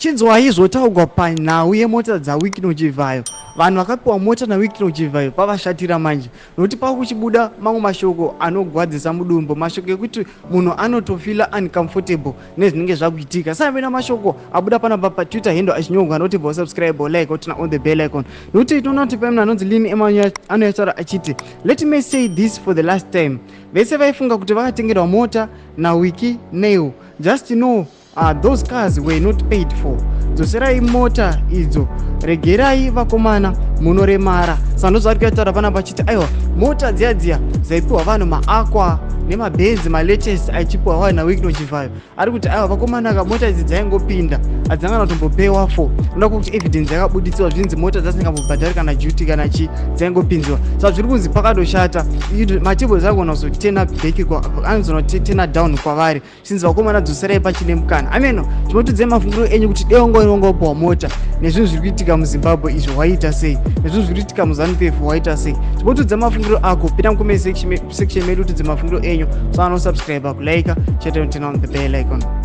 chinzwa izvotaurwa panhau yemota dzaChivhayo. Vanhu vakapiwa mota naChivhayo pavashatira manje, nokuti pakuchibuda mamwe mashoko anogwadzisa mudumbu, mashoko ekuti munhu anotofila uncomfortable nezvinenge zvakuitika. Saka mashoko abuda panapa paTwitter handle achinyorwa noti subscribe, like, otina on the bell icon. Nokuti tinoona kuti pamwe anonzi Lini Emmanuel anotaura achiti, let me say this for the last time. Vese vaifunga kuti vakatengerwa mota nawiki nail. Just know those cars were not paid for. Dzoserai mota idzo, regerai vakomana munoremara. Saka ndozvari kutaura panapa achiti aiwa mota dziya dzaipiwa vanhu maAqua nemaBenz malatest achipiwa vanhu Chivhayo. Ari kuti aiwa vakomana mota idzi dzaingopinda hadzanga kutombopewa for. Unoda kuti evidence yakabuditswa zvinzi mota dzasingambobhadhari kana duty kana chi dzaingopinzwa. Saka zviri kunzi pakandoshata. Matables agona kuzotena bheki anozotena down kwavari. Since vakomana dzoserai pachine mukana. Ameno tinotidze mafungiro enyu kuti deongopiwa mota nezvinhu zviri kuitika muZimbabwe izvo waita sei, nezvinhu zviri kuitika muZANU-PF waita sei. Tinotidze mafungiro ako, pinda mucomment section medu utidze mafungiro enyu. So subscribe, like, share, and turn on the bell icon.